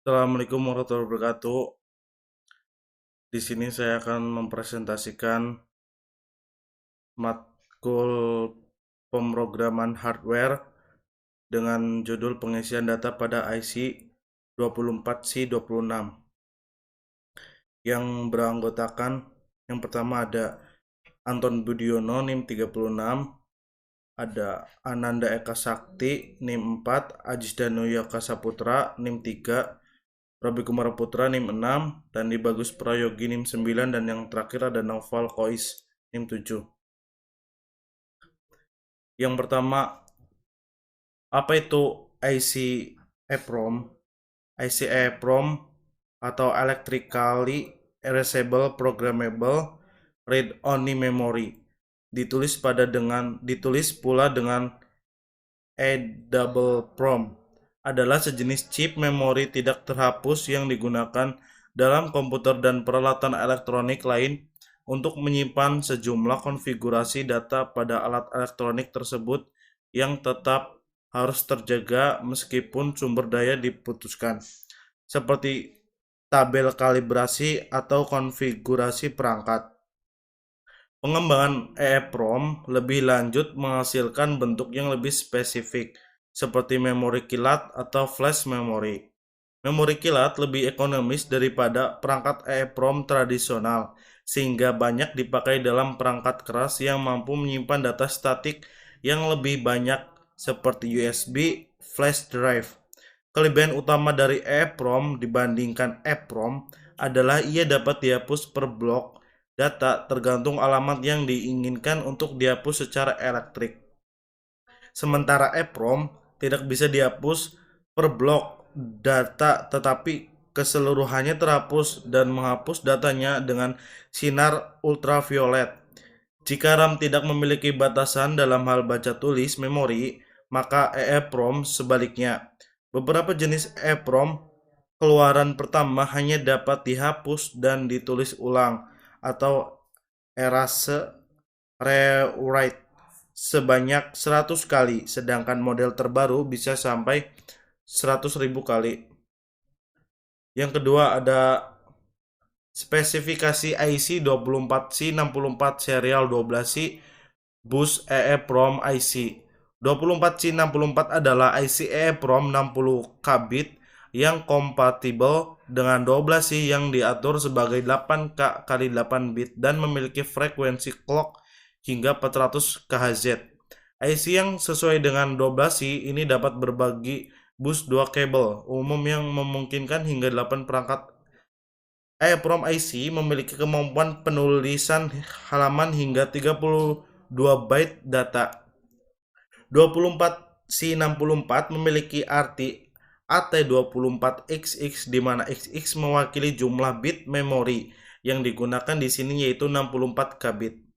Assalamualaikum warahmatullahi wabarakatuh. Di sini saya akan mempresentasikan matkul pemrograman hardware dengan judul pengisian data pada IC 24C26 yang beranggotakan yang pertama ada Anton Budiono NIM 36, ada Ananda Eka Sakti NIM 4, Ajis Danuyoka Saputra NIM 3, Robi Kumara Putra NIM 6, Dandi Bagus Prayogi NIM 9, dan yang terakhir ada Noval Kois NIM 7. Yang pertama, apa itu IC EEPROM? IC EEPROM atau Electrically Erasable Programmable Read-Only Memory ditulis pula dengan EEPROM adalah sejenis chip memori tidak terhapus yang digunakan dalam komputer dan peralatan elektronik lain untuk menyimpan sejumlah konfigurasi data pada alat elektronik tersebut yang tetap harus terjaga meskipun sumber daya diputuskan, seperti tabel kalibrasi atau konfigurasi perangkat. Pengembangan EEPROM lebih lanjut menghasilkan bentuk yang lebih spesifik, seperti memori kilat atau flash memory. Memori kilat lebih ekonomis daripada perangkat EEPROM tradisional, sehingga banyak dipakai dalam perangkat keras yang mampu menyimpan data statik yang lebih banyak seperti USB flash drive. Kelebihan utama dari EEPROM dibandingkan EEPROM adalah ia dapat dihapus per blok data tergantung alamat yang diinginkan untuk dihapus secara elektrik. Sementara EEPROM tidak bisa dihapus per blok data tetapi keseluruhannya terhapus dan menghapus datanya dengan sinar ultraviolet. Jika RAM tidak memiliki batasan dalam hal baca tulis memori, maka EEPROM sebaliknya. Beberapa jenis EEPROM keluaran pertama hanya dapat dihapus dan ditulis ulang atau erase rewrite sebanyak 100 kali, sedangkan model terbaru bisa sampai 100.000 kali. Yang kedua ada spesifikasi IC 24C64 serial 12C bus EEPROM IC. 24C64 adalah IC EEPROM 60 kbit yang kompatibel dengan 12C yang diatur sebagai 8K x 8 bit dan memiliki frekuensi clock hingga 400 kHz. IC yang sesuai dengan 12C ini dapat berbagi bus 2 kabel umum yang memungkinkan hingga 8 perangkat. EEPROM IC memiliki kemampuan penulisan halaman hingga 32 byte data. 24C64 memiliki arti AT24XX di mana XX mewakili jumlah bit memori yang digunakan di sini yaitu 64 kbit.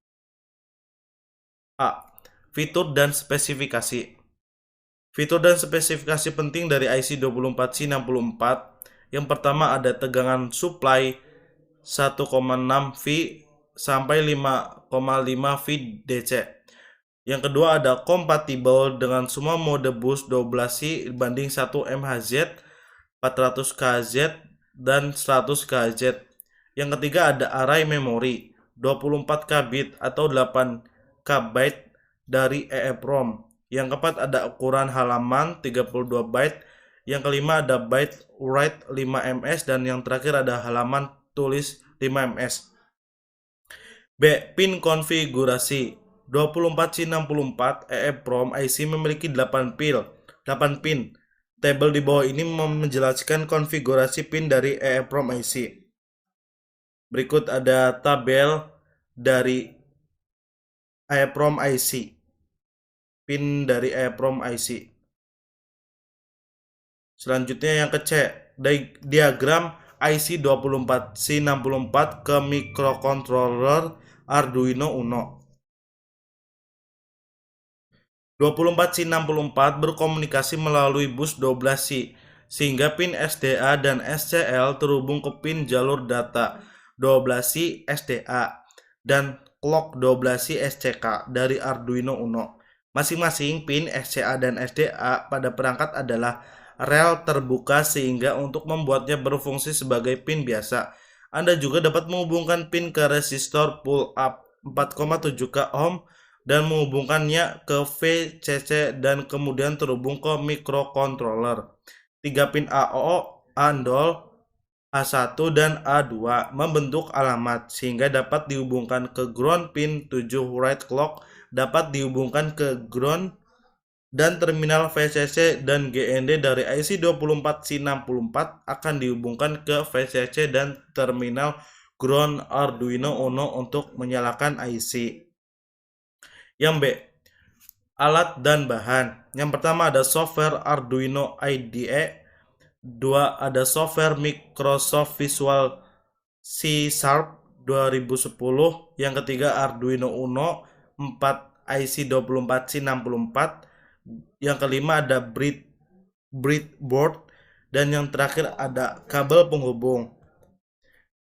A. Fitur dan spesifikasi. Fitur dan spesifikasi penting dari IC 24C64. Yang pertama ada tegangan supply 1,6 V sampai 5,5 V DC. Yang kedua ada kompatibel dengan semua mode bus 12C dibanding 1 MHz, 400 kHz, dan 100 kHz. Yang ketiga ada array memori 24 kbit atau 8 KB dari EEPROM. Yang keempat ada ukuran halaman 32 byte. Yang kelima ada byte write 5 ms dan yang terakhir ada halaman tulis 5 ms. B. Pin konfigurasi 24C64 EEPROM IC memiliki 8 pin. Tabel di bawah ini menjelaskan konfigurasi pin dari EEPROM IC. Berikut ada tabel dari EEPROM IC. Pin dari EEPROM IC. Selanjutnya yang ke C, diagram IC 24C64 ke microcontroller Arduino Uno. 24C64 berkomunikasi melalui bus 12C, sehingga pin SDA dan SCL terhubung ke pin jalur data 12C SDA dan clock 12C SCK dari Arduino Uno. Masing-masing pin SCA dan SDA pada perangkat adalah rel terbuka sehingga untuk membuatnya berfungsi sebagai pin biasa. Anda juga dapat menghubungkan pin ke resistor pull up 4,7 ohm dan menghubungkannya ke VCC dan kemudian terhubung ke microcontroller. 3 pin AO, A0, A1 dan A2 membentuk alamat sehingga dapat dihubungkan ke ground. Pin 7 right clock dapat dihubungkan ke ground dan terminal VCC dan GND dari IC 24C64 akan dihubungkan ke VCC dan terminal ground Arduino Uno untuk menyalakan IC. Yang B, alat dan bahan. Yang pertama ada software Arduino IDE, 2 ada software Microsoft Visual C# 2010, yang ketiga Arduino Uno, 4 IC 24C64, yang kelima ada breadboard, dan yang terakhir ada kabel penghubung.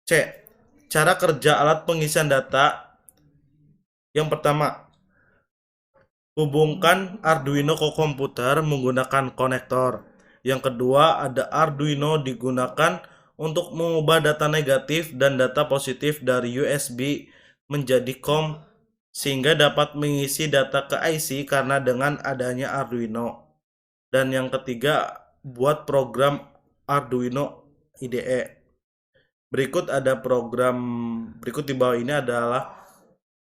C, cara kerja alat pengisian data. Yang pertama, hubungkan Arduino ke komputer menggunakan konektor. Yang kedua, ada Arduino digunakan untuk mengubah data negatif dan data positif dari USB menjadi COM sehingga dapat mengisi data ke IC karena dengan adanya Arduino. Dan yang ketiga, buat program Arduino IDE. Berikut di bawah ini adalah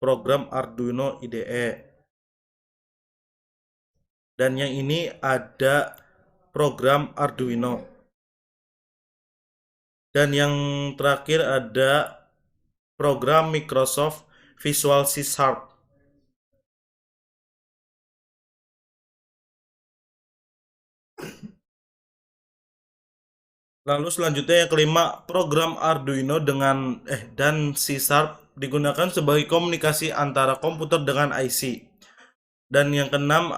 program Arduino IDE. Dan yang ini ada program Arduino. Dan yang terakhir ada program Microsoft Visual C#. Lalu selanjutnya yang kelima, program Arduino dan C# digunakan sebagai komunikasi antara komputer dengan IC. Dan yang keenam,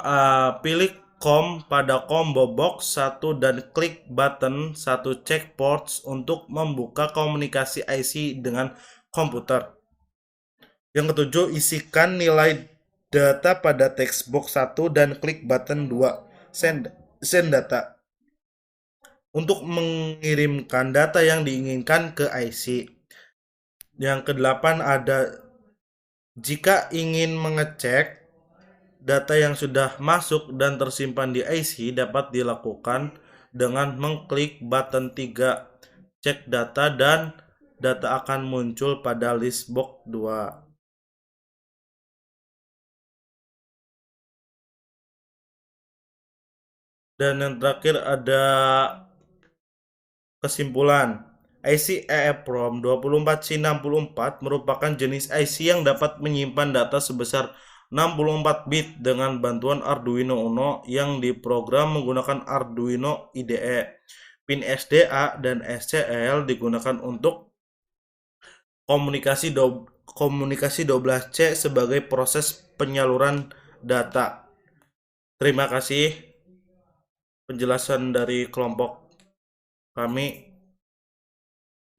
pilih COM pada combo box 1 dan klik button 1 check ports untuk membuka komunikasi IC dengan komputer. Yang ketujuh, isikan nilai data pada text box 1 dan klik button 2 send data untuk mengirimkan data yang diinginkan ke IC. Yang kedelapan ada jika ingin mengecek data yang sudah masuk dan tersimpan di IC dapat dilakukan dengan mengklik button 3 cek data dan data akan muncul pada list box 2. Dan yang terakhir ada kesimpulan. IC EEPROM 24C64 merupakan jenis IC yang dapat menyimpan data sebesar 64 bit dengan bantuan Arduino Uno yang diprogram menggunakan Arduino IDE. Pin SDA dan SCL digunakan untuk komunikasi 12C sebagai proses penyaluran data. Terima kasih penjelasan dari kelompok kami.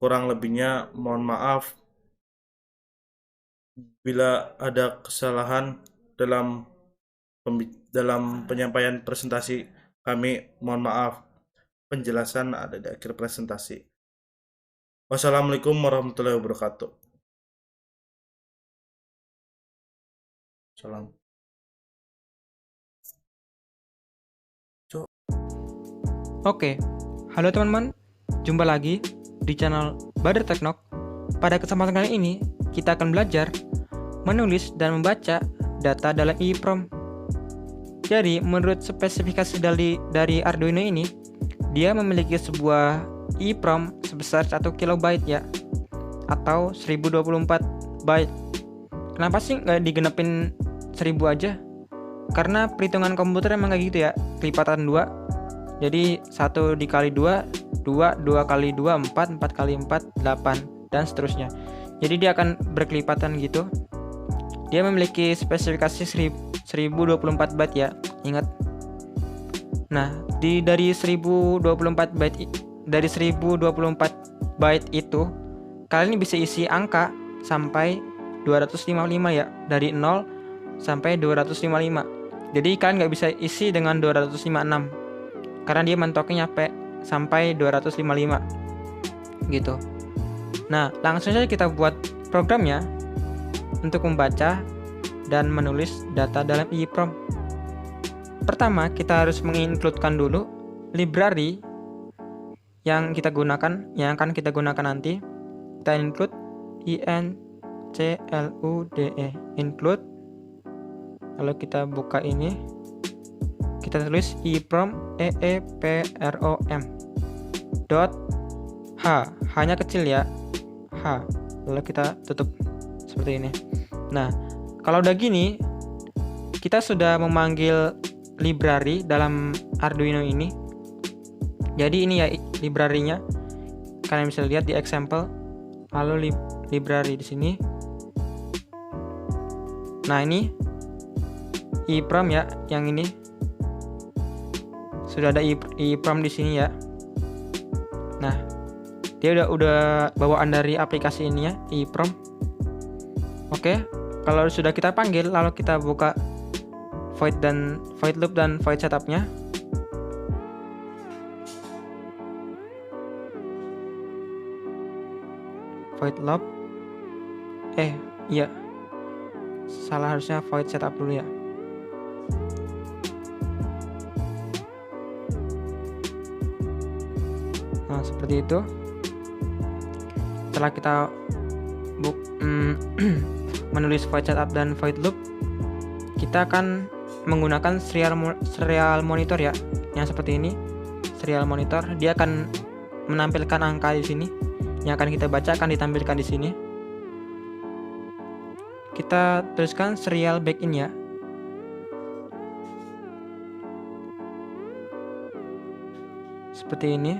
Kurang lebihnya mohon maaf bila ada kesalahan dalam penyampaian presentasi kami. Mohon maaf. Penjelasan ada di akhir presentasi. Wassalamualaikum warahmatullahi wabarakatuh. Salam. Oke, halo teman-teman, jumpa lagi di channel Badar Teknok. Pada kesempatan kali ini, kita akan belajar menulis dan membaca data dalam EEPROM. Jadi, menurut spesifikasi dari Arduino ini, dia memiliki sebuah EEPROM sebesar 1 KB ya, atau 1024 byte. Kenapa sih nggak digenepin 1000 aja? Karena perhitungan komputer emang kayak gitu ya, kelipatan 2. Jadi 1 dikali 2, 2 kali 2, 4 kali 4, 8, dan seterusnya. Jadi dia akan berkelipatan gitu. Dia memiliki spesifikasi 1024 byte ya, ingat. Nah, dari 1024 byte itu, kalian bisa isi angka sampai 255 ya, dari 0 sampai 255. Jadi kalian nggak bisa isi dengan 256. karena dia mentoknya nyampe sampai 255 gitu. Nah, langsung saja kita buat programnya untuk membaca dan menulis data dalam EEPROM. Pertama, kita harus mengincludekan dulu library yang akan kita gunakan nanti. Kita include include, lalu kita buka ini, kita tulis EEPROM dot h, hanya kecil ya, h, lalu kita tutup seperti ini. Nah, kalau udah gini, kita sudah memanggil library dalam Arduino ini. Jadi ini ya library-nya, kalian bisa lihat di example. Lalu library di sini. Nah, ini EEPROM ya, yang ini sudah ada EEPROM di sini ya. Nah, dia udah bawaan dari aplikasi ini ya, EEPROM. Oke, kalau sudah kita panggil, lalu kita buka void loop dan void setupnya. Void loop, iya, salah, harusnya void setup dulu ya. Nah, seperti itu. Setelah kita menulis void setup dan void loop, kita akan menggunakan serial monitor ya, yang seperti ini. Serial monitor, dia akan menampilkan angka di sini. Yang akan kita baca akan ditampilkan di sini. Kita tuliskan serial back-in ya. Seperti ini.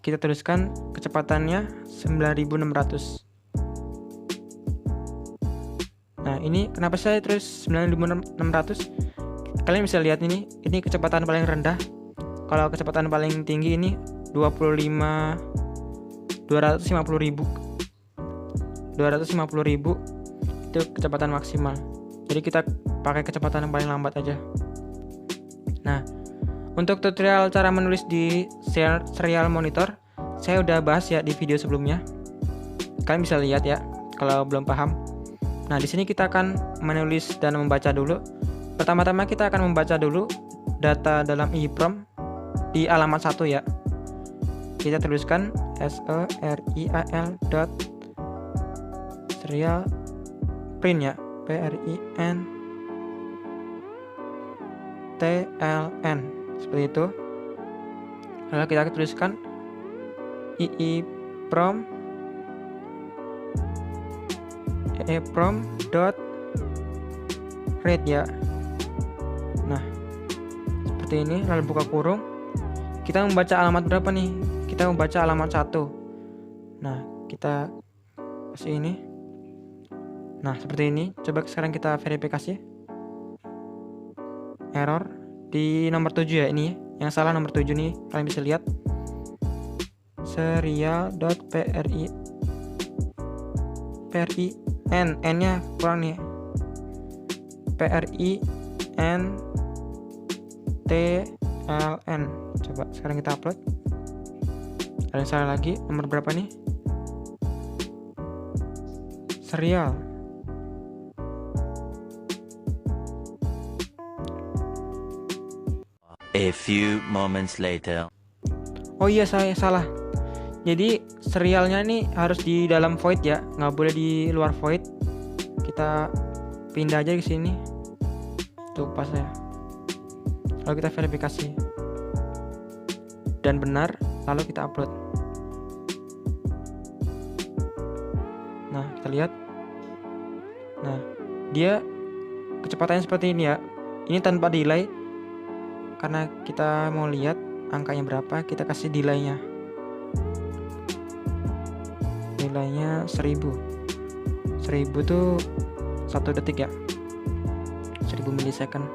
Kita tuliskan kecepatannya 9600. Nah, ini kenapa saya tulis 9600? Kalian bisa lihat ini kecepatan paling rendah. Kalau kecepatan paling tinggi ini 250.000 itu kecepatan maksimal. Jadi kita pakai kecepatan yang paling lambat aja. Nah, untuk tutorial cara menulis di serial monitor, saya udah bahas ya di video sebelumnya. Kalian bisa lihat ya kalau belum paham. Nah, di sini kita akan menulis dan membaca dulu. Pertama-tama kita akan membaca dulu data dalam EEPROM di alamat 1 ya. Kita tuliskan serial dot serial print ya, PRINTLN, seperti itu. Lalu kita tuliskan EEPROM dot read ya. Nah, seperti ini. Lalu buka kurung. Kita membaca alamat berapa nih? Kita membaca alamat 1. Nah, kita kasih ini. Nah, seperti ini. Coba sekarang kita verifikasi. Error di nomor 7 ya ini. Yang salah nomor 7 nih. Kalian bisa lihat. serial.pri N-nya kurang nih. PRINTLN. Coba sekarang kita upload. Ada yang salah lagi. Nomor berapa nih? Serial. A few moments later. Oh iya, saya salah. Jadi serialnya ini harus di dalam void ya, nggak boleh di luar void. Kita pindah aja ke sini. Tuh pas ya. Lalu kita verifikasi dan benar, lalu kita upload. Nah, kita lihat. Nah, dia kecepatannya seperti ini ya. Ini tanpa delay. Karena kita mau lihat angkanya berapa, kita kasih delay-nya. Delay-nya 1000. 1000 tuh 1 detik ya. 1000 milisecond.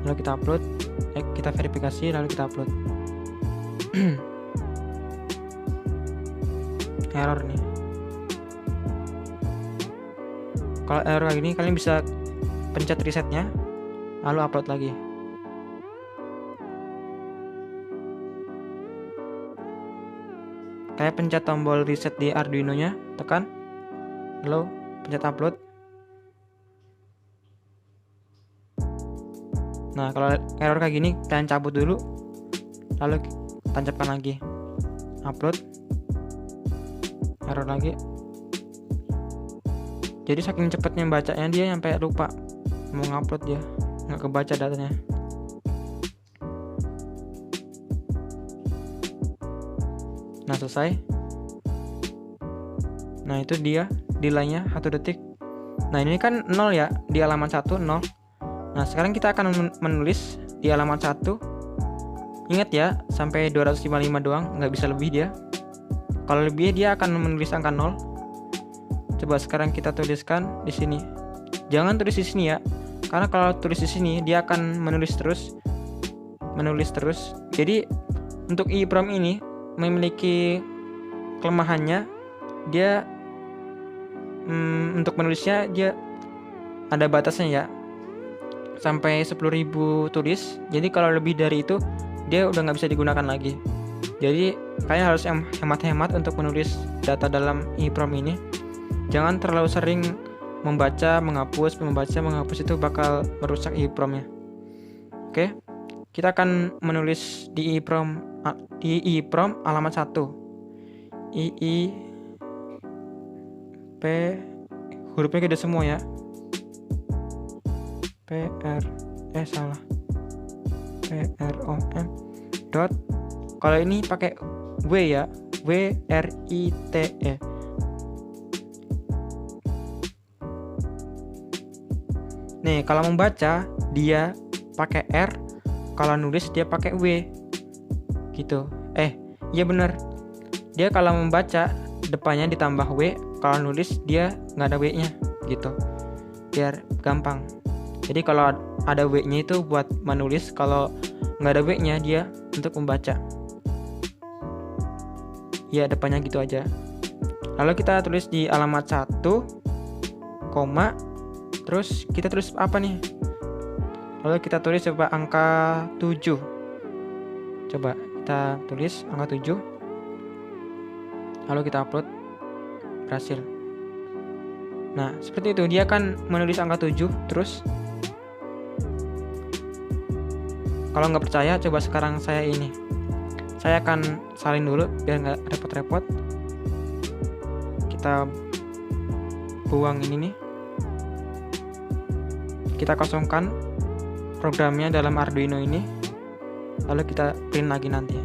Lalu kita upload, kita verifikasi, lalu kita upload. Error nih. Kalau error kayak gini, kalian bisa pencet resetnya, lalu upload lagi. Kayak pencet tombol reset di Arduino nya, tekan, lalu pencet upload. Nah, kalau error kayak gini, kalian cabut dulu, lalu tancapkan lagi, upload, error lagi. Jadi saking cepatnya bacanya dia sampai lupa mau ngupload, dia nggak kebaca datanya. Nah, selesai. Nah, itu dia delay-nya 1 detik. Nah, ini kan 0 ya, di halaman 1 0. Nah, sekarang kita akan menulis di halaman 1. Ingat ya, sampai 255 doang, nggak bisa lebih dia. Kalau lebih dia akan menulis angka 0. Coba sekarang kita tuliskan di sini. Jangan tulis di sini ya, karena kalau tulis di sini dia akan menulis terus. Jadi untuk EEPROM ini memiliki kelemahannya, dia untuk menulisnya dia ada batasnya ya, sampai 10.000 tulis. Jadi kalau lebih dari itu dia udah nggak bisa digunakan lagi. Jadi kalian harus hemat-hemat untuk menulis data dalam EEPROM ini. Jangan terlalu sering membaca, menghapus itu bakal merusak EEPROM-nya. Oke, kita akan menulis di EEPROM halaman 1. P, hurufnya gede semua ya. PROM dot, kalau ini pakai W ya, WRITE. Nih, kalau membaca dia pakai R, kalau nulis dia pakai W. Gitu. Iya bener. Dia kalau membaca depannya ditambah W, kalau nulis dia nggak ada W-nya gitu. Biar gampang. Jadi kalau ada W-nya itu buat menulis, kalau nggak ada W-nya dia untuk membaca. Ya, depannya gitu aja. Lalu kita tulis di alamat 1, koma, terus kita tulis apa nih? Lalu kita tulis coba angka 7. Coba kita tulis angka 7. Lalu kita upload. Berhasil. Nah, seperti itu. Dia akan menulis angka 7 terus. Kalau nggak percaya, coba sekarang saya akan salin dulu biar nggak repot-repot. Kita buang ini nih. Kita kosongkan programnya dalam Arduino ini, lalu kita print lagi nanti.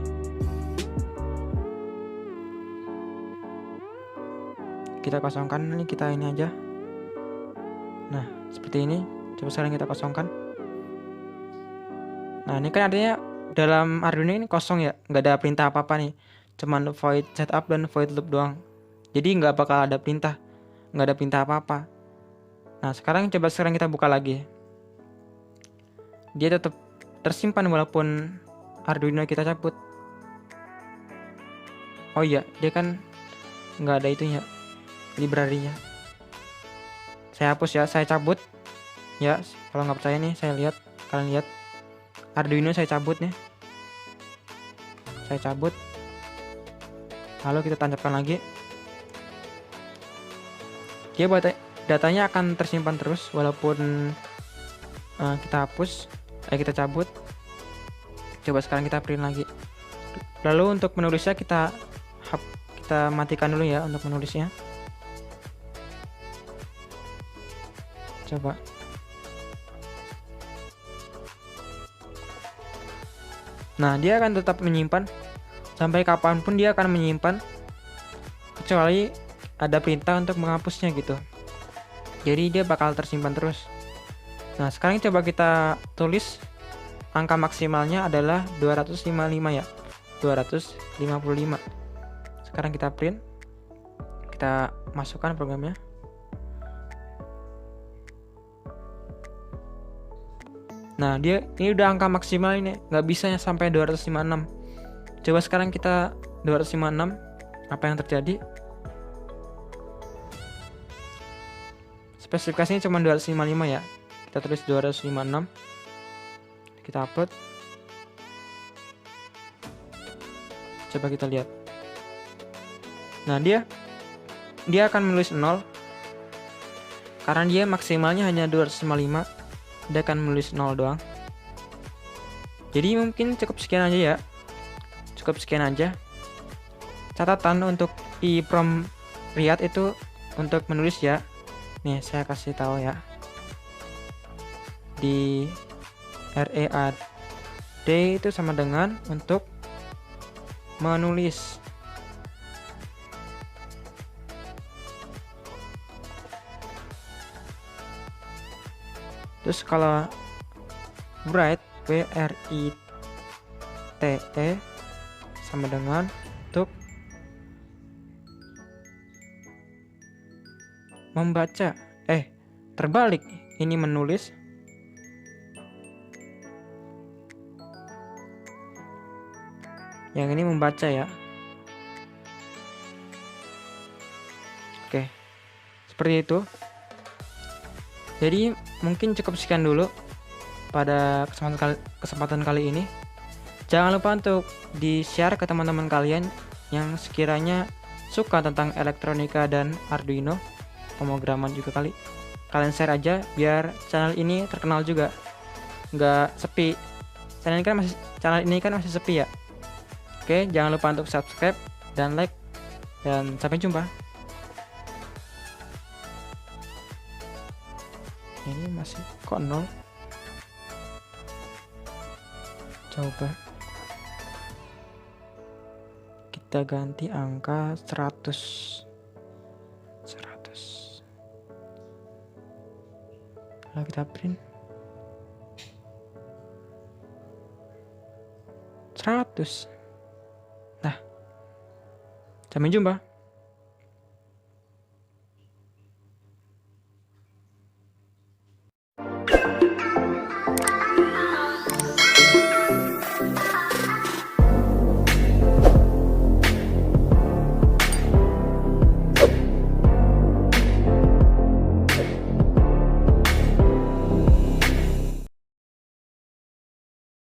Kita kosongkan ini, kita ini aja. Nah, seperti ini. Coba sekarang kita kosongkan. Nah, ini kan artinya dalam Arduino ini kosong ya, nggak ada perintah apa-apa nih, cuman void setup dan void loop doang. Jadi nggak bakal ada perintah, nggak ada perintah apa-apa. Nah, sekarang kita buka lagi. Dia tetap tersimpan walaupun Arduino kita cabut. Oh iya, dia kan nggak ada itunya, library-nya. Saya hapus ya, saya cabut. Ya, kalau nggak percaya nih, kalian lihat. Arduino saya cabut nih. Saya cabut. Lalu kita tancapkan lagi. Dia datanya akan tersimpan terus walaupun kita hapus, kita cabut. Coba sekarang kita print lagi. Lalu untuk menulisnya kita matikan dulu ya untuk menulisnya. Coba. Nah, dia akan tetap menyimpan sampai kapanpun dia akan menyimpan, kecuali ada perintah untuk menghapusnya gitu. Jadi dia bakal tersimpan terus. Nah, sekarang coba kita tulis angka maksimalnya adalah 255 ya. 255. Sekarang kita print. Kita masukkan programnya. Nah, ini udah angka maksimal ini, nggak bisa sampai 256. Coba sekarang kita 256, apa yang terjadi? Spesifikasinya cuma 255 ya. Kita tulis 256. Kita upload. Coba kita lihat. Nah, dia akan menulis 0 karena dia maksimalnya hanya 255. Dia akan menulis 0 doang. Jadi mungkin cukup sekian aja ya. Cukup sekian aja. Catatan untuk EEPROM Riyadh itu untuk menulis ya. Nih, saya kasih tahu ya. Di READ itu sama dengan untuk menulis. Terus kalau write WRITE sama dengan untuk membaca. Terbalik, ini menulis. Yang ini membaca ya. Oke, seperti itu. Jadi mungkin cukup sekian dulu pada kesempatan kali ini. Jangan lupa untuk di-share ke teman-teman kalian yang sekiranya suka tentang elektronika dan Arduino, pemrograman juga kali. Kalian share aja biar channel ini terkenal juga, nggak sepi. Channel ini kan masih sepi ya. Oke, jangan lupa untuk subscribe dan like, dan sampai jumpa. Ini masih kok 0. Coba kita ganti angka 100. Lalu kita print 100. Nah, sampai jumpa.